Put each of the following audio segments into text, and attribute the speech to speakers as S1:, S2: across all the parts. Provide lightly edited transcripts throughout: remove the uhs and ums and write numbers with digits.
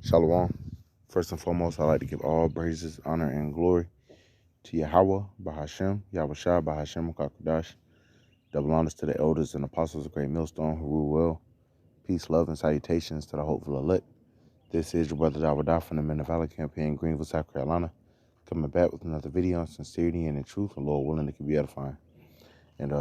S1: Shalom. First and foremost, I'd like to give all praises, honor, and glory to Yahweh, Bahashem, Yahweh Shah, Bahashem, Kakadash. Double honors to the elders and apostles of Great Millstone who rule well. Peace, love, and salutations to the hopeful elect. This is your brother Jawada from the Men of Valor campaign, Greenville, South Carolina, coming back with another video on sincerity and in truth, and Lord willing, it can be edifying. And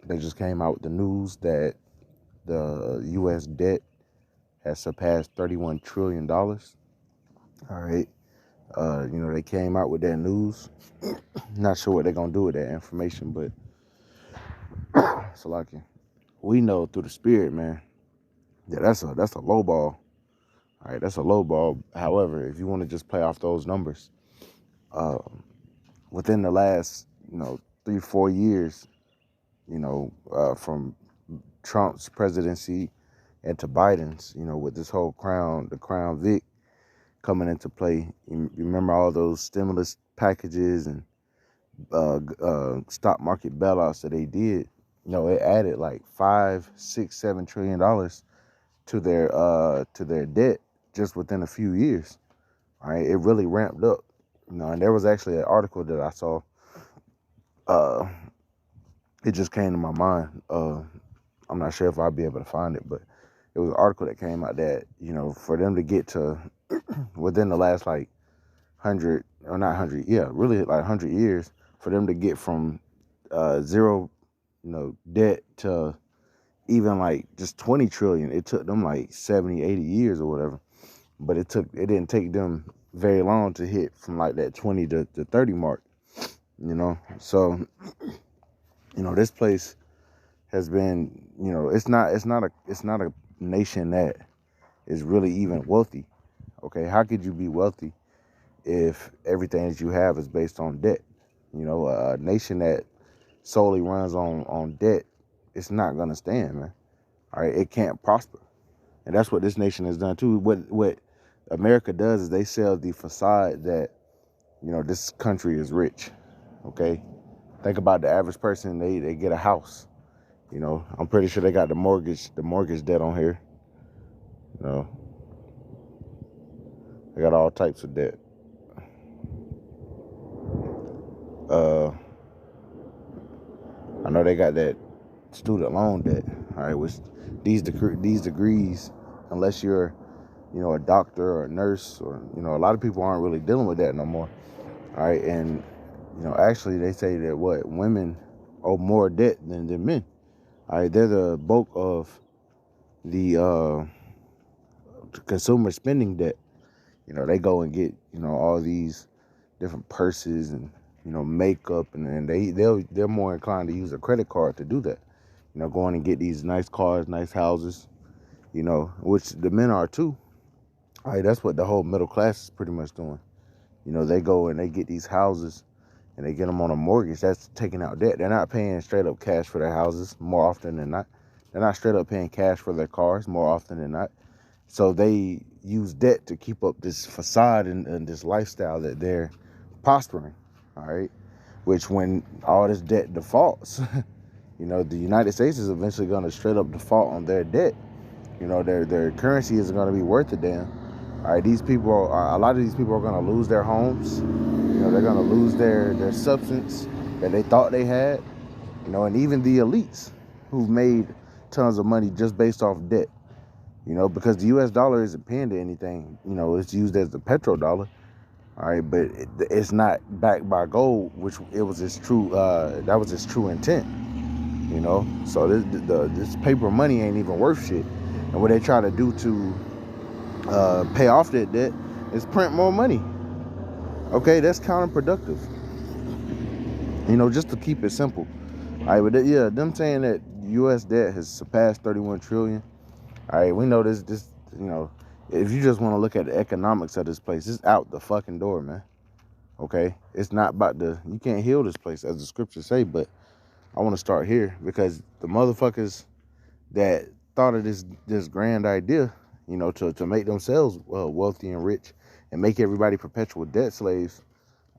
S1: they just came out with the news that the U.S. debt has surpassed $31 trillion. All right. They came out with that news. Not sure what they're gonna do with that information, but so like we know through the spirit, man, yeah, that's a low ball. All right, that's a low ball. However, if you want to just play off those numbers, uh, within the last 3-4 years, from Trump's presidency and to Biden's, with this whole the Crown Vic coming into play. You remember all those stimulus packages and stock market bailouts that they did. It added like $5, $6, $7 trillion to their debt just within a few years. All right, it really ramped up. And there was actually an article that I saw. It just came to my mind. I'm not sure if I'll be able to find it, but it was an article that came out that for them to get to within the last like 100 or not 100, yeah, really like 100 years, for them to get from zero, debt to even like just 20 trillion. It took them like 70, 80 years or whatever. But it didn't take them very long to hit from like that 20 to 30 mark, So, this place has been, it's not a nation that is really even wealthy. Okay, how could you be wealthy if everything that you have is based on debt? A nation that solely runs on debt, it's not gonna stand, man. All right, it can't prosper, and that's what this nation has done too. What America does is they sell the facade that this country is rich. Okay, think about the average person. They get a house. I'm pretty sure they got the mortgage debt on here. They got all types of debt. I know they got that student loan debt. All right, which these degrees, unless you're, a doctor or a nurse, or a lot of people aren't really dealing with that no more. All right, and actually they say that women owe more debt than men. All right, they're the bulk of the consumer spending debt. They go and get all these different purses and makeup, and they're more inclined to use a credit card to do that. Going and get these nice cars, nice houses, which the men are too. All right, that's what the whole middle class is pretty much doing. They go and they get these houses and they get them on a mortgage. That's taking out debt. They're not paying straight up cash for their houses more often than not. They're not straight up paying cash for their cars more often than not. So they use debt to keep up this facade and this lifestyle that they're prospering. All right, which when all this debt defaults, the United States is eventually going to straight up default on their debt. Their currency isn't going to be worth a damn. All right, a lot of these people are going to lose their homes. They're going to lose their substance that they thought they had. And even the elites who've made tons of money just based off debt. Because the U.S. dollar isn't paying to anything. It's used as the petrodollar. All right, but it's not backed by gold, which it was its true. That was its true intent. So this paper money ain't even worth shit. And what they try to do to pay off that debt is print more money. Okay, that's counterproductive. Just to keep it simple. All right, but them saying that U.S. debt has surpassed 31 trillion. All right, we know this. If you just want to look at the economics of this place, it's out the fucking door, man. Okay, it's not about you can't heal this place, as the scriptures say. But I want to start here because the motherfuckers that thought of this grand idea, to make themselves wealthy and rich and make everybody perpetual debt slaves.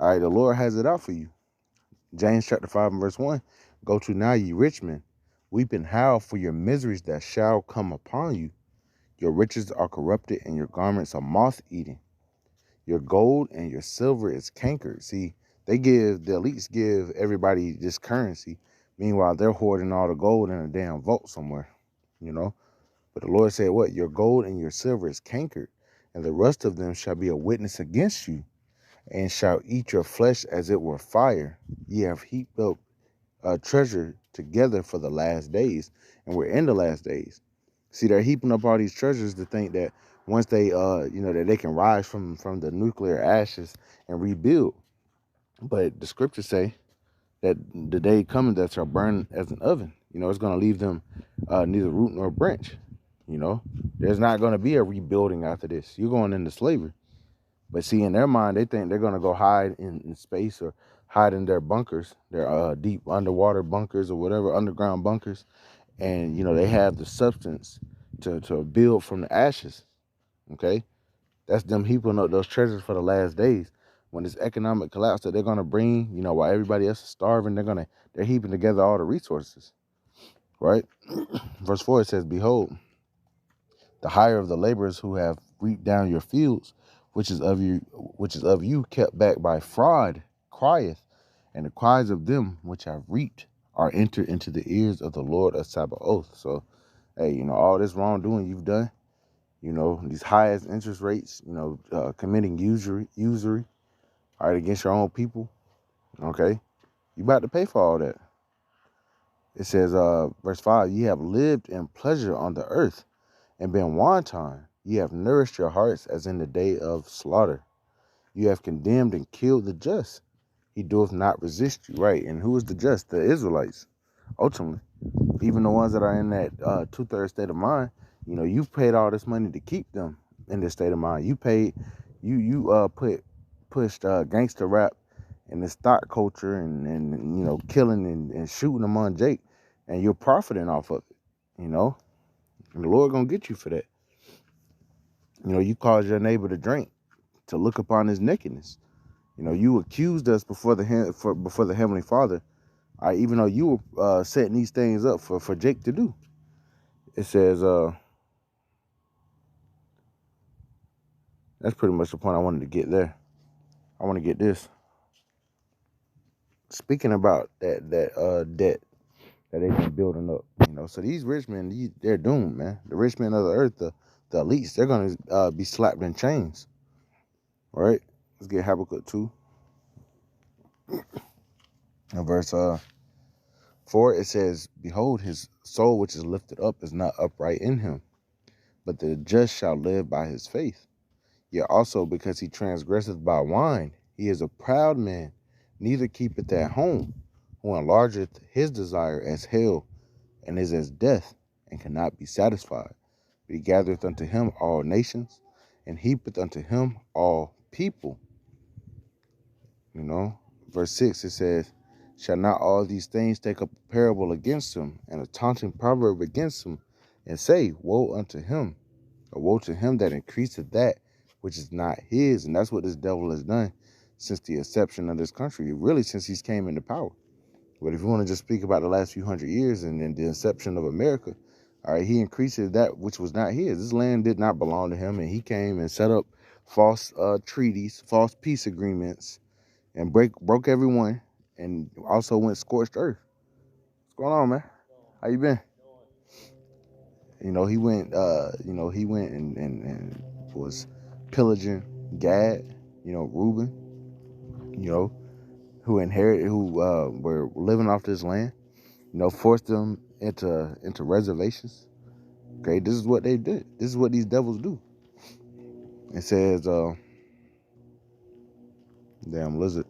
S1: All right, the Lord has it out for you. James chapter 5 and verse 1. Go to now, ye rich men, weep and howl for your miseries that shall come upon you. Your riches are corrupted, and your garments are moth-eaten. Your gold and your silver is cankered. See, the elites give everybody this currency. Meanwhile, they're hoarding all the gold in a damn vault somewhere, you know. But the Lord said, what? Your gold and your silver is cankered, and the rust of them shall be a witness against you, and shall eat your flesh as it were fire. Ye have heaped up treasure together for the last days, and we're in the last days. See, they're heaping up all these treasures to think that once they, that they can rise from the nuclear ashes and rebuild. But the scriptures say that the day coming that shall burn as an oven. It's going to leave them neither root nor branch. There's not going to be a rebuilding after this. You're going into slavery. But see, in their mind, they think they're going to go hide in space or hide in their bunkers, their deep underwater bunkers or whatever, underground bunkers. And, they have the substance to build from the ashes. Okay? That's them heaping up those treasures for the last days. When this economic collapse that they're going to bring, while everybody else is starving, they're heaping together all the resources. Right? Verse 4, it says, behold, the hire of the laborers who have reaped down your fields, which is of you kept back by fraud, crieth, and the cries of them which have reaped are entered into the ears of the Lord of Sabaoth. So, hey, all this wrongdoing you've done, these highest interest rates, committing usury, all right, against your own people, okay, you about to pay for all that. It says, verse 5, ye have lived in pleasure on the earth, and been wanton. Ye have nourished your hearts as in the day of slaughter. You have condemned and killed the just. He doeth not resist you. Right. And who is the just? The Israelites. Ultimately. Even the ones that are in that 2/3 state of mind, you've paid all this money to keep them in this state of mind. You paid, pushed gangster rap and the stock culture and killing and shooting them on Jake, and you're profiting off of it, and the Lord gonna get you for that. You caused your neighbor to drink, to look upon his nakedness. You accused us before the Heavenly Father, even though you were setting these things up for Jake to do. It says, that's pretty much the point I wanted to get there. I want to get this. Speaking about that debt that they've been building up, so these rich men, they're doomed, man. The rich men of the earth, the elites, they're going to be slapped in chains. All right, let's get Habakkuk 2. In verse 4, it says, behold, his soul which is lifted up is not upright in him, but the just shall live by his faith. Yet also because he transgresseth by wine, he is a proud man, neither keepeth at home, who enlargeth his desire as hell, and is as death, and cannot be satisfied. But he gathereth unto him all nations, and heapeth unto him all people. Verse 6, it says, shall not all these things take up a parable against him, and a taunting proverb against him, and say, woe unto him, or woe to him that increaseth that which is not his. And that's what this devil has done since the inception of this country, really since he's came into power. But if you want to just speak about the last few hundred years and then the inception of America, all right, he increases that which was not his. This land did not belong to him, and he came and set up false treaties, false peace agreements, and broke everyone, and also went scorched earth. What's going on, man? How you been? He went and was pillaging Gad, Reuben, who were living off this land, forced them into reservations. Okay, this is what they did. This is what these devils do. It says, damn lizard.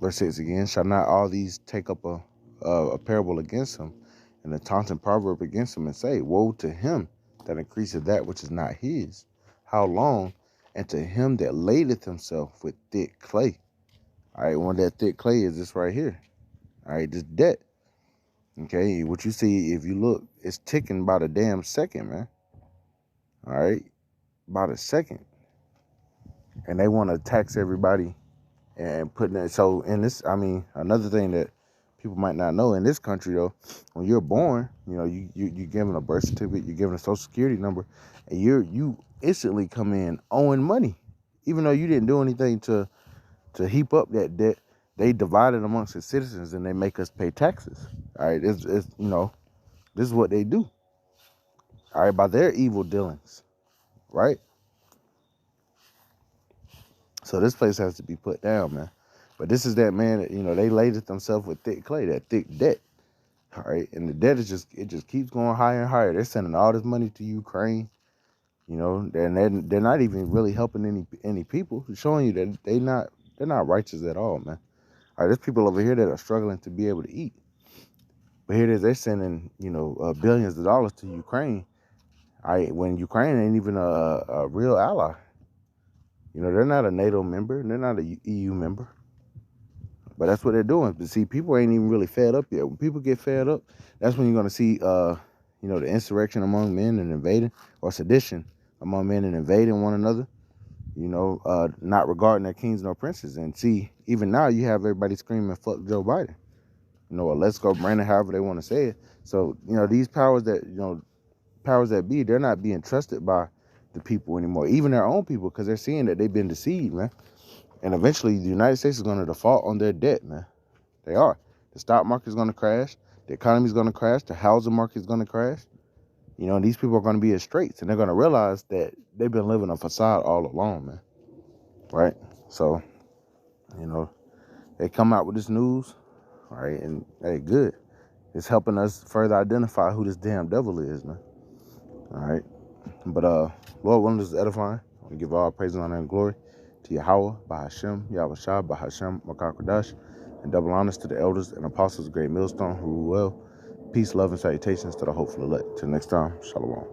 S1: Verse 6 again, shall not all these take up a parable against him, and a taunting proverb against him, and say, woe to him that increaseth that which is not his. How long? And to him that ladeth himself with thick clay. All right, one that thick clay is this right here. All right, this debt. Okay, what you see, if you look, it's ticking by the damn second, man. All right, about a second. And they want to tax everybody and putting it. So in this, another thing that people might not know. In this country, though, when you're born, you know, you're given a birth certificate, you're given a social security number, and you instantly come in owing money, even though you didn't do anything to heap up that debt. They divide it amongst the citizens, and they make us pay taxes. All right, it's you know, this is what they do. All right, by their evil dealings, right? So this place has to be put down, man. But this is that, man, that, you know, they laid it themselves with thick clay, that thick debt. All right, and the debt is just keeps going higher and higher. They're sending all this money to Ukraine, you know, and they're not even really helping any people, showing you that they're not righteous at all, man. All right, there's people over here that are struggling to be able to eat, but here it is, they're sending, you know, billions of dollars to Ukraine. All right, when Ukraine ain't even a real ally. You know, they're not a NATO member, they're not a EU member. But that's what they're doing. But see, people ain't even really fed up yet. When people get fed up, that's when you're going to see, you know, the insurrection among men and invading, or sedition among men and invading one another, you know, not regarding their kings nor princes. And see, even now you have everybody screaming, fuck Joe Biden, you know, or let's go Brandon, however they want to say it. So, you know, these powers that be, they're not being trusted by the people anymore, even their own people, because they're seeing that they've been deceived, man. And eventually, the United States is going to default on their debt, man. They are. The stock market is going to crash. The economy is going to crash. The housing market is going to crash. You know, and these people are going to be in straits, and they're going to realize that they've been living a facade all along, man. Right? So, you know, they come out with this news, right? And hey, good. It's helping us further identify who this damn devil is, man. All right. But Lord willing, this is edifying. I give all praise, honor, and glory to Yahweh, Bahashem, Yahweh Shah, Bahashem, Makakadash, and double honors to the elders and apostles of Great Millstone who rule well. Peace, love, and salutations to the hopeful elect. Till next time, Shalom.